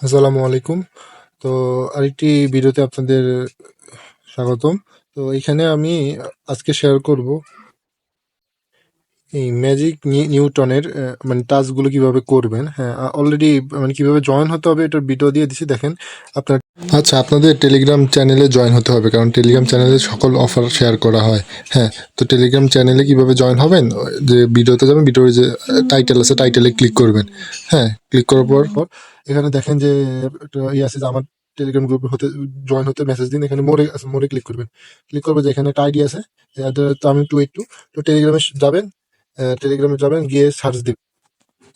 আসসালামু আলাইকুম। তো আরেকটি ভিডিওতে আপনাদের স্বাগতম। তো এখানে আমি আজকে শেয়ার করব এই ম্যাজিক নিউটনের মানে টাস্কগুলো কিভাবে করবেন। হ্যাঁ, অলরেডি মানে কিভাবে জয়েন হতে হবে এটার ভিডিও দিয়ে দিছি, দেখেন আপনার। আচ্ছা, আপনাদের টেলিগ্রাম চ্যানেলে জয়েন হতে হবে, কারণ টেলিগ্রাম চ্যানেলে সকল অফার শেয়ার করা হয়। হ্যাঁ, তো টেলিগ্রাম চ্যানেলে কিভাবে জয়েন হবেন, যে ভিডিওতে যাবেন, ভিডিওর যে টাইটেল আছে টাইটেলে ক্লিক করবেন। হ্যাঁ, ক্লিক করার পর এখানে দেখেন যে একটা ইয়ে আছে যে আমার টেলিগ্রাম গ্রুপে হতে জয়েন হতে মেসেজ দিন। এখানে মোরে আছে, মোরে ক্লিক করবেন। ক্লিক করবে যে এখানে একটা আইডি আছে, তো আমি তো টেলিগ্রামে যাবেন। টেলিগ্রামে যাবেন, গিয়ে সার্চ দিবেন।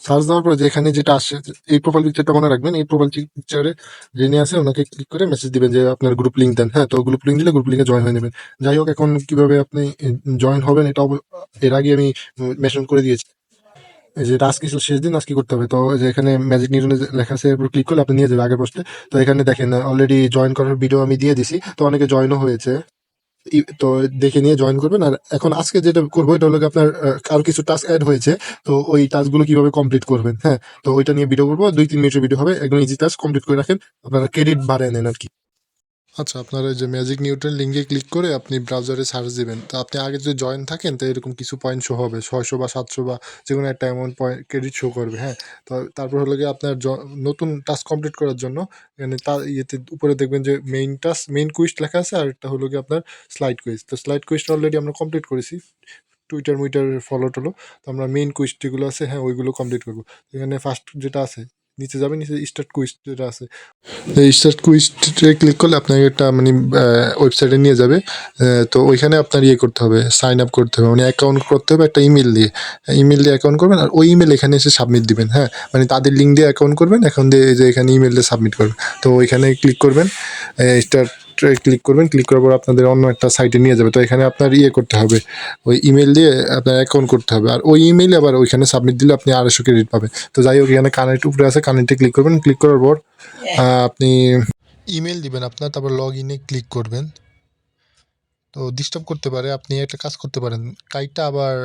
সার্চ দেওয়ার পরে যে এখানে যেটা আসে, এই প্রোফাইল পিকচারটা মনে রাখবেন। এই প্রোফাইল পিকচারে যিনি আছে ওনাকে ক্লিক করে মেসেজ দিবেন যে আপনার গ্রুপ লিঙ্ক দেন। হ্যাঁ, তো গ্রুপ লিঙ্ক দিলে গ্রুপ লিঙ্কে জয়েন হয়ে নেবেন। যাই হোক, এখন কিভাবে আপনি জয়েন হবেন এটা এর আগে আমি মেনশন করে দিয়েছি। এই যে টাস্ক শেষ দিন আজকে করতে হবে। তো এই যে এখানে ম্যাজিক নিউটনে লেখা আছে, এরপর ক্লিক করলে আপনি নিয়ে যাবে আগের পোস্টে। তো এখানে দেখেন অলরেডি জয়েন করার ভিডিও আমি দিয়ে দিছি, তো অনেকে জয়েনও হয়েছে। তো দেখে নিয়ে জয়েন করবেন। আর এখন আজকে যেটা করবো এটা হলো গিয়ে আপনার আরো কিছু টাস্ক অ্যাড হয়েছে, তো ওই টাস্কগুলো কিভাবে কমপ্লিট করবেন। হ্যাঁ, তো ওইটা নিয়ে ভিডিও করবো, 2-3 মিনিটের ভিডিও হবে, একদম ইজি টাস্ক কমপ্লিট করে রাখেন, আপনারা ক্রেডিট বাড়ায় নেন আর কি। আচ্ছা, আপনারা এই যে ম্যাজিক নিউটন লিঙ্কে ক্লিক করে আপনি ব্রাউজারে সার্চ দিবেন। তো আপনি আগে যদি জয়েন থাকেন তো এরকম কিছু পয়েন্ট শো হবে, 600 বা 700 বা যে কোনো একটা অ্যামাউন্ট পয়েন্ট ক্রেডিট শো করবে। হ্যাঁ, তো তারপর হলো গিয়ে আপনার নতুন টাস্ক কমপ্লিট করার জন্য এখানে তার ইয়েতে উপরে দেখবেন যে মেইন কুইস্ট লেখা আছে, আর একটা হলো গিয়ে আপনার স্লাইড কুইজ। তো স্লাইড কুইজটা অলরেডি আমরা কমপ্লিট করেছি, টুইটার মুইটার ফলো টলো। তো আমরা মেইন কুইজ যেগুলো আছে, হ্যাঁ, ওইগুলো কমপ্লিট করবো। এখানে ফার্স্ট যেটা আছে, নিচে যাবে, নিচে স্টার্ট কুইজ যেটা আছে, এই স্টার্ট কুইজে ক্লিক করলে আপনাকে একটা মানে ওয়েবসাইটে নিয়ে যাবে। তো ওইখানে আপনার ইয়ে করতে হবে, সাইন আপ করতে হবে, মানে অ্যাকাউন্ট করতে হবে একটা ইমেল দিয়ে অ্যাকাউন্ট করবেন, আর ওই ইমেল এখানে এসে সাবমিট দিবেন। হ্যাঁ, মানে তাদের লিঙ্ক দিয়ে অ্যাকাউন্ট করবেন, এখন দিয়ে এই যে এখানে ইমেল দিয়ে সাবমিট করবেন। তো ওইখানে ক্লিক করবেন, স্টার্ট ক্লিক করবেন। ক্লিক করার পর আপনাদের অন্য একটা সাইটে নিয়ে যাবে। তো এখানে আপনার ইয়ে করতে হবে, ওই ইমেল দিয়ে আপনার অ্যাকাউন্ট করতে হবে, আর ওই ইমেইলে আবার ওইখানে সাবমিট দিলে আপনি 250 ক্রেডিট পাবেন। তো যাই হোক, এখানে কানেক্ট উপরে আছে, কানেক্টে ক্লিক করবেন। ক্লিক করার পর আপনি ইমেল দিবেন আপনার, তারপর লগ ইনে ক্লিক করবেন। তো ডিস্টার্ব করতে পারে, আপনি একটা কাজ করতে পারেন, কাইটটা আবার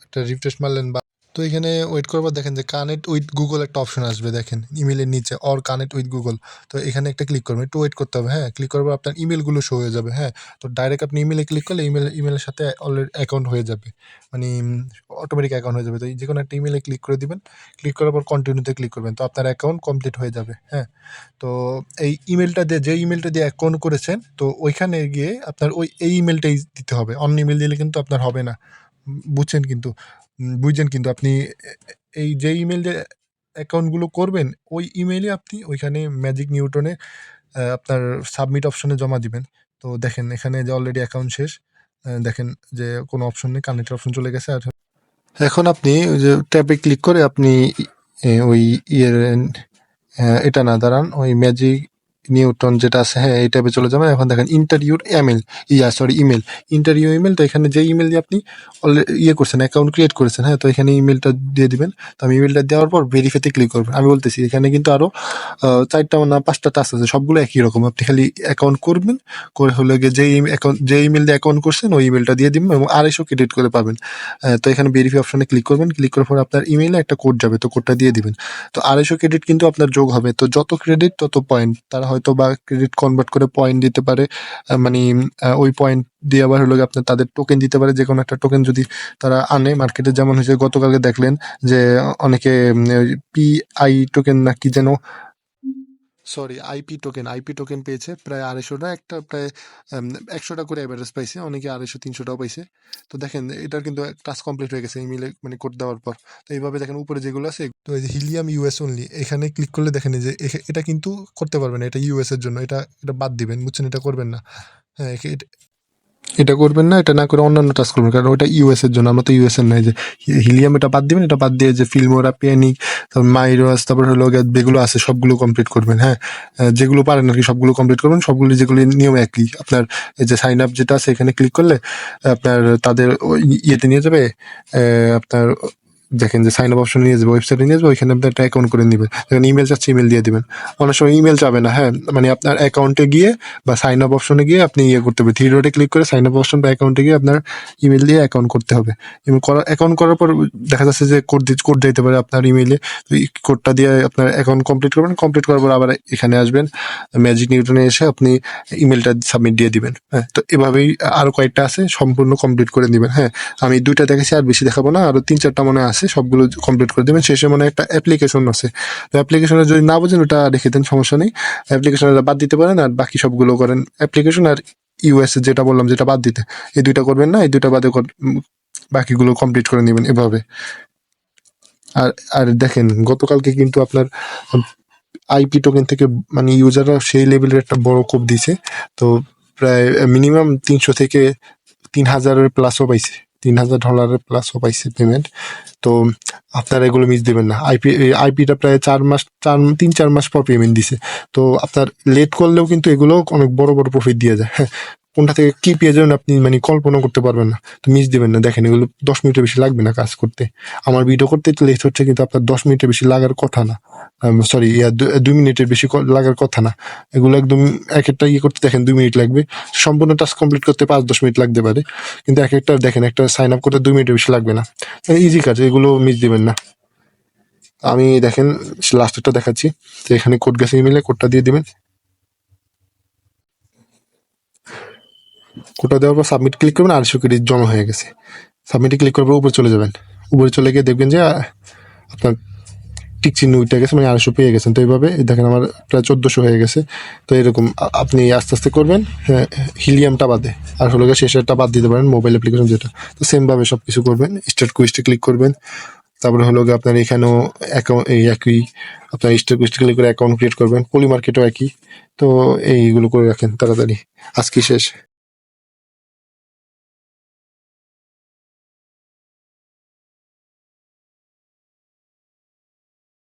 একটা রিফ্রেশ মারলেন বা। তো এখানে ওয়েট করবার দেখেন যে কানেক্ট উইথ গুগল একটা অপশন আসবে, দেখেন ইমেলের নিচে, অর কানেক্ট উইথ গুগল। তো এখানে একটা ক্লিক করবেন, একটু ওয়েট করতে হবে। হ্যাঁ, ক্লিক করার পর আপনার ইমেলগুলো শো হয়ে যাবে। হ্যাঁ, তো ডাইরেক্ট আপনি ইমেলে ক্লিক করলে ইমেলের সাথে অলরেডি অ্যাকাউন্ট হয়ে যাবে, মানে অটোমেটিক অ্যাকাউন্ট হয়ে যাবে। তো যে কোনো একটা ইমেলে ক্লিক করে দিবেন। ক্লিক করার পর কন্টিনিউতে ক্লিক করবেন, তো আপনার অ্যাকাউন্ট কমপ্লিট হয়ে যাবে। হ্যাঁ, তো এই যে ইমেলটা দিয়ে অ্যাকাউন্ট করেছেন, তো ওইখানে গিয়ে আপনার এই ইমেলটাই দিতে হবে। অন্য ইমেল দিলে কিন্তু আপনার হবে না। বুঝছেন কিন্তু? বুঝছেন কিন্তু আপনি এই যে ইমেল দিয়ে অ্যাকাউন্টগুলো করবেন, ওই ইমেইলে আপনি ওইখানে ম্যাজিক নিউটনে আপনার সাবমিট অপশনে জমা দিবেন। তো দেখেন এখানে যে অলরেডি অ্যাকাউন্ট শেষ। দেখেন যে কোনো অপশন নেই, কানেক্টের অপশন চলে গেছে। আর এখন আপনি ওই যে ট্যাবে ক্লিক করে আপনি ওই ইয়ের এটা না, দাঁড়ান, ওই ম্যাজিক নিউটন যেটা আছে, হ্যাঁ, এই ট্যাবে চলে যাবেন। এখন দেখেন ইন্টারভিউর ইমেল, ইন্টারভিউ ইমেল। তো এখানে যে ইমেল দিয়ে আপনি ইয়ে করছেন, অ্যাকাউন্ট ক্রিয়েট করেছেন, হ্যাঁ, তো এখানে ইমেলটা দিয়ে দিবেন। তো আমি ইমেলটা দেওয়ার পর ভেরিফাইতে ক্লিক করবেন। আমি বলতেছি এখানে কিন্তু আরো 4টা না 5টা টাস্ক আছে, সবগুলো একই রকম। আপনি খালি অ্যাকাউন্ট করবেন, করে হলে গিয়ে যে ইমেল দিয়ে অ্যাকাউন্ট করছেন ওই ইমেলটা দিয়ে দিবেন এবং 250 ক্রেডিট করে পাবেন। তো এখানে ভেরিফাই অপশনে ক্লিক করবেন। ক্লিক করার পর আপনার ইমেইলে একটা কোড যাবে, তো কোডটা দিয়ে দিবেন। তো 250 ক্রেডিট কিন্তু আপনার যোগ হবে। তো যত ক্রেডিট তত পয়েন্ট, তারা হয়তো বা ক্রেডিট কনভার্ট করে পয়েন্ট দিতে পারে। মানে ওই পয়েন্ট দিয়ে আবার হলো গিয়ে আপনার তাদের টোকেন দিতে পারে, যে কোনো একটা টোকেন যদি তারা আনে মার্কেটে। যেমন হয়েছে গতকালকে দেখলেন যে অনেকে পিআই টোকেন না কি যেন, সরি, আইপি টোকেন পেয়েছে প্রায় 250টা, একটা প্রায় 100টা করে অ্যাভারেজ পাইছে, অনেকে 250-300টাও পাইছে। তো দেখেন এটার কিন্তু টাস্ক কমপ্লিট হয়ে গেছে ইমেলে, মানে কোড দেওয়ার পর। তো এইভাবে দেখেন উপরে যেগুলো আছে, তো এই যে হিলিয়াম ইউএস অনলি, এখানে ক্লিক করলে দেখেন এই যে এটা কিন্তু করতে পারবেন না, এটা ইউএস এর জন্য, এটা এটা বাদ দিবেন, বুঝছেন? এটা করবেন না। হ্যাঁ, এটা করবেন না, এটা না করে অন্যান্য টাস্ক করবেন, কারণ ওটা ইউএস এর জন্য, আমরা তো ইউএস এর নাই। যে হিলিয়াম এটা বাদ দিবেন, এটা বাদ দিয়ে যে ফিল্মোরা, প্যানিক, তারপর মাইরোয়াস, তারপর হলো যেগুলো আছে সবগুলো কমপ্লিট করবেন। হ্যাঁ, যেগুলো পারেন আর কি সবগুলো কমপ্লিট করবেন। সবগুলো যেগুলো নিয়ম একই, আপনার এই যে সাইন আপ যেটা আছে এখানে ক্লিক করলে আপনার তাদের ইয়েতে নিয়ে যাবে, আপনার দেখেন যে সাইন আপ অপশন নিয়ে যাবে, ওয়েবসাইটে নিয়ে যাবে, ওইখানে আপনি একটা অ্যাকাউন্ট করে নেবেন। যখন ইমেল চাচ্ছে ইমেল দিয়ে দিবেন। অনেক সময় ইমেল যাবে না, হ্যাঁ, মানে আপনার অ্যাকাউন্টে গিয়ে বা সাইন আপ অপশনে গিয়ে আপনি ইয়ে করতে হবে, থ্রি ডটে ক্লিক করে সাইন আপ অপশন বা অ্যাকাউন্টে গিয়ে আপনার ইমেল দিয়ে অ্যাকাউন্ট করতে হবে। এবং অ্যাকাউন্ট করার পর দেখা যাচ্ছে যে কোড দিতে পারে আপনার ইমেইলে, কোডটা দিয়ে আপনার অ্যাকাউন্ট কমপ্লিট করবেন। কমপ্লিট করার পর আবার এখানে আসবেন, ম্যাজিক নিউটনে এসে আপনি ইমেলটা সাবমিট দিয়ে দিবেন। হ্যাঁ, তো এভাবেই আরো কয়েকটা আছে, সম্পূর্ণ কমপ্লিট করে দিবেন। হ্যাঁ, আমি 2টা দেখেছি, আর বেশি দেখাবো না, আরো 3-4টা মনে আছে, সবগুলো কমপ্লিট করে দেবেন। শেষে মনে হয় একটা অ্যাপ্লিকেশন আছে, তো অ্যাপ্লিকেশনে যদি না বোঝেন ওটা রেখে দেন, সমস্যা নেই। অ্যাপ্লিকেশনটা বাদ দিতে পারেন, আর বাকি সবগুলো করেন। অ্যাপ্লিকেশন আর ইউএস যেটা বললাম, যেটা বাদ দিতে, এই 2টা করবেন না, এই 2টা বাদে বাকিগুলো কমপ্লিট করে নেবেন এভাবে। আর আর দেখেন, গতকালকে কিন্তু আপনার আইপি টোকেন থেকে মানে ইউজাররা সেই লেভেলের একটা বড় কোপ দিছে। তো প্রায় মিনিমাম 300 থেকে 3000-এর প্লাসও পাইছে, $3000 প্লাসও পাইছে পেমেন্ট। তো আপনারা এগুলো মিস দিবেন না। আইপিটা প্রায় 3-4 মাস পর পেমেন্ট দিছে। তো আপনার লেট করলেও কিন্তু এগুলো অনেক বড় বড় প্রফিট দিয়ে যায়। হ্যাঁ, কোনটা থেকে কি পেয়ে যাবেন আপনি মানে কল্পনা করতে পারবেন না। তো মিস দিবেন না। দেখেন, এগুলো 10 মিনিটের বেশি লাগবে না কাজ করতে। আমার ভিডিও করতে একটু লেট হচ্ছে, কিন্তু আপনার 10 মিনিটের বেশি লাগার কথা না। সরি, 2 মিনিটের বেশি লাগার কথা না। এগুলো একদম এক একটা ইয়ে করতে দেখেন 2 মিনিট লাগবে। সম্পূর্ণ টাস্ক কমপ্লিট করতে 5-10 মিনিট লাগতে পারে, কিন্তু এক একটা দেখেন, একটা সাইন আপ করতে 2 মিনিটের বেশি লাগবে না। ইজি কাজ, এগুলো মিস দিবেন না। আমি দেখেন লাস্টেরটা দেখাচ্ছি। তো এখানে কোড গেছে ইমেলে, কোডটা দিয়ে দিবেন। কোডটা দেওয়ার পর সাবমিট ক্লিক করবেন, 800 ক্রেডিট জমা হয়ে গেছে। সাবমিটে ক্লিক করার পর উপরে চলে যাবেন। উপরে চলে গিয়ে দেখবেন যে আপনার টিক চিহ্ন উঠে গেছে, মানে 800 পেয়ে গেছেন। তো এইভাবে দেখেন আমার প্রায় 1400 হয়ে গেছে। তো এরকম আপনি আস্তে আস্তে করবেন। হ্যাঁ, হিলিয়ামটা বাদে, আর হলো গিয়ে শেষেরটা বাদ দিতে পারেন, মোবাইল অ্যাপ্লিকেশন যেটা। তো সেমভাবে সব কিছু করবেন। স্টার্ট কুইস্টে ক্লিক করবেন। তারপরে হলো গিয়ে আপনার এখানেও অ্যাকাউন্ট, এই একই আপনার স্টার্ট কুইস্টে ক্লিক করে অ্যাকাউন্ট ক্রিয়েট করবেন। পলি মার্কেটও একই। তো এইগুলো করে রাখেন তাড়াতাড়ি, আজকে শেষ।